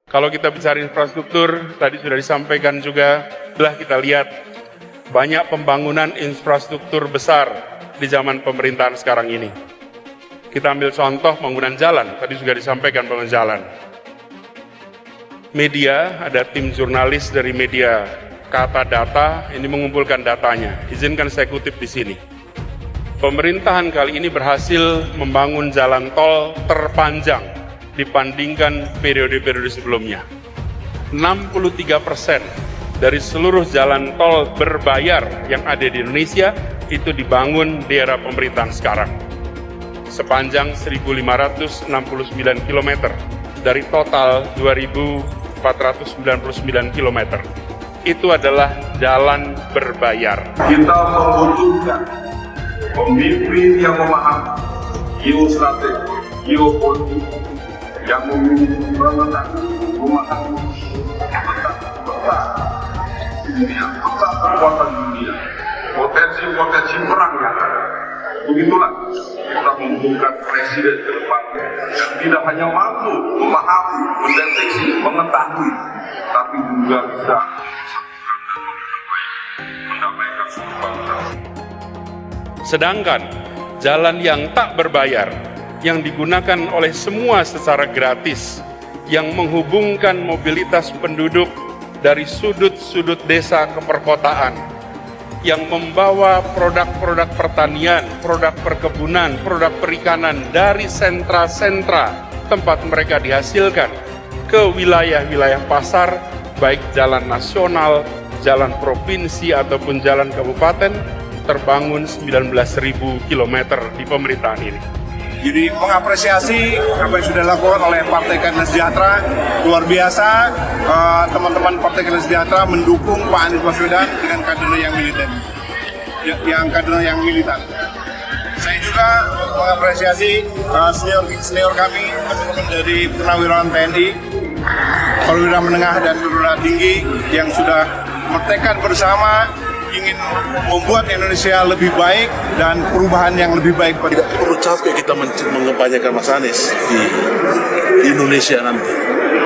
Kalau kita bicara infrastruktur, tadi sudah disampaikan juga, telah kita lihat banyak pembangunan infrastruktur besar di zaman pemerintahan sekarang ini. Kita ambil contoh pembangunan jalan, tadi juga disampaikan pembangunan jalan. Media, ada tim jurnalis dari media Kata Data, ini mengumpulkan datanya. Izinkan saya kutip di sini. Pemerintahan kali ini berhasil membangun jalan tol terpanjang dibandingkan periode-periode sebelumnya. 63% dari seluruh jalan tol berbayar yang ada di Indonesia itu dibangun di era pemerintahan sekarang. Sepanjang 1.569 km dari total 2.499 km. Itu adalah jalan berbayar. Kita membutuhkan pemimpin yang memahami geostrategis, geopolitik, yang memiliki peta kekuatan dunia, potensi perang yang ada. Begitulah kita membutuhkan presiden ke depan yang tidak hanya mampu memahami, mendeteksi, mengetahui, tapi juga bisa mendamaikan seluruh bangsa. Sedangkan jalan yang tak berbayar, yang digunakan oleh semua secara gratis, yang menghubungkan mobilitas penduduk dari sudut-sudut desa ke perkotaan, yang membawa produk-produk pertanian, produk perkebunan, produk perikanan dari sentra-sentra tempat mereka dihasilkan ke wilayah-wilayah pasar, baik jalan nasional, jalan provinsi ataupun jalan kabupaten, terbangun 19.000 km di pemerintahan ini. Jadi mengapresiasi apa yang sudah dilakukan oleh Partai Keadilan Sejahtera, luar biasa. Teman-teman Partai Keadilan Sejahtera mendukung Pak Anies Baswedan dengan kader yang militan, yang militan. Saya juga mengapresiasi senior kami, teman-teman dari Purnawirawan TNI, perwira menengah dan perwira tinggi yang sudah bertekad bersama ingin membuat Indonesia lebih baik dan perubahan yang lebih baik. Tidak perlu capek kita mengempanyekan Mas Anies di Indonesia nanti.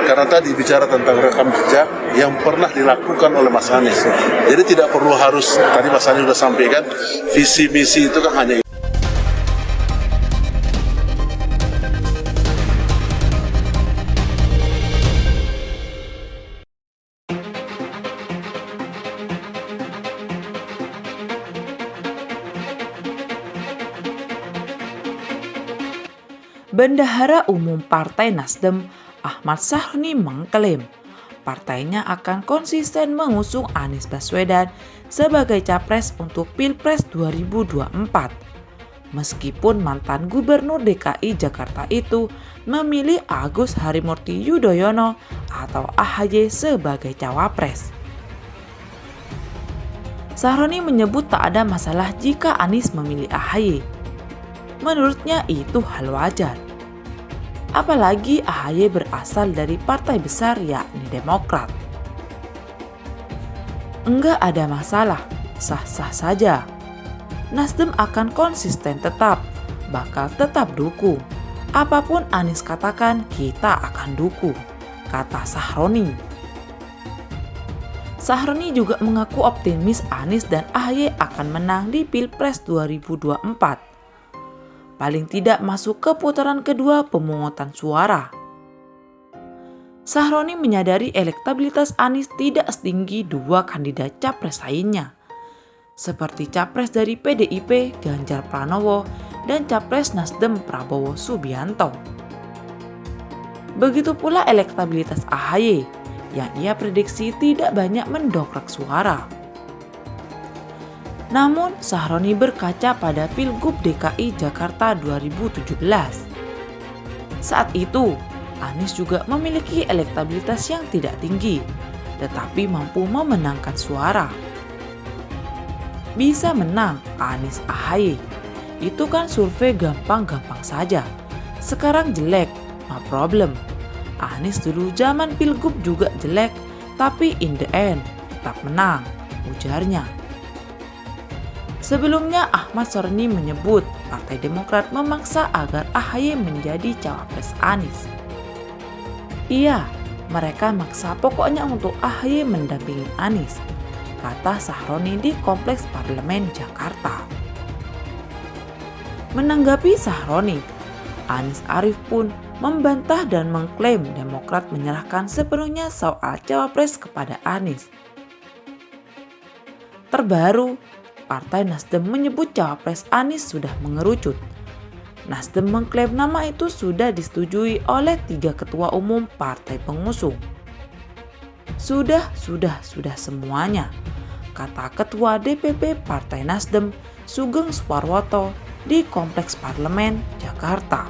Karena tadi bicara tentang rekam jejak yang pernah dilakukan oleh Mas Anies. Jadi tidak perlu harus, tadi Mas Anies sudah sampaikan, visi misi itu kan hanya Bendahara Umum Partai Nasdem, Ahmad Sahroni mengklaim partainya akan konsisten mengusung Anies Baswedan sebagai capres untuk Pilpres 2024. Meskipun mantan Gubernur DKI Jakarta itu memilih Agus Harimurti Yudhoyono atau AHY sebagai cawapres. Sahroni menyebut tak ada masalah jika Anies memilih AHY. Menurutnya itu hal wajar. Apalagi AHY berasal dari partai besar yakni Demokrat. Enggak ada masalah, sah-sah saja. Nasdem akan konsisten bakal tetap dukung. Apapun Anies katakan, kita akan dukung, kata Sahroni. Sahroni juga mengaku optimis Anies dan AHY akan menang di Pilpres 2024. Paling tidak masuk ke putaran kedua pemungutan suara. Sahroni menyadari elektabilitas Anies tidak setinggi dua kandidat capres lainnya, seperti capres dari PDIP Ganjar Pranowo dan capres Nasdem Prabowo Subianto. Begitu pula elektabilitas AHY yang ia prediksi tidak banyak mendongkrak suara. Namun, Sahroni berkaca pada Pilgub DKI Jakarta 2017. Saat itu, Anies juga memiliki elektabilitas yang tidak tinggi, tetapi mampu memenangkan suara. Bisa menang Anies AHY, itu kan survei gampang-gampang saja. Sekarang jelek, no problem. Anies dulu zaman Pilgub juga jelek, tapi in the end tetap menang, ujarnya. Sebelumnya, Ahmad Sahroni menyebut Partai Demokrat memaksa agar AHY menjadi cawapres Anies. Iya, Mereka maksa pokoknya untuk AHY mendampingi Anies, kata Sahroni di Kompleks Parlemen Jakarta. Menanggapi Sahroni, Anies Arief pun membantah dan mengklaim Demokrat menyerahkan sepenuhnya soal cawapres kepada Anies. Terbaru, Partai Nasdem menyebut cawapres Anies sudah mengerucut. Nasdem mengklaim nama itu sudah disetujui oleh 3 ketua umum partai pengusung. Sudah semuanya, kata Ketua DPP Partai Nasdem Sugeng Suparwoto di Kompleks Parlemen Jakarta.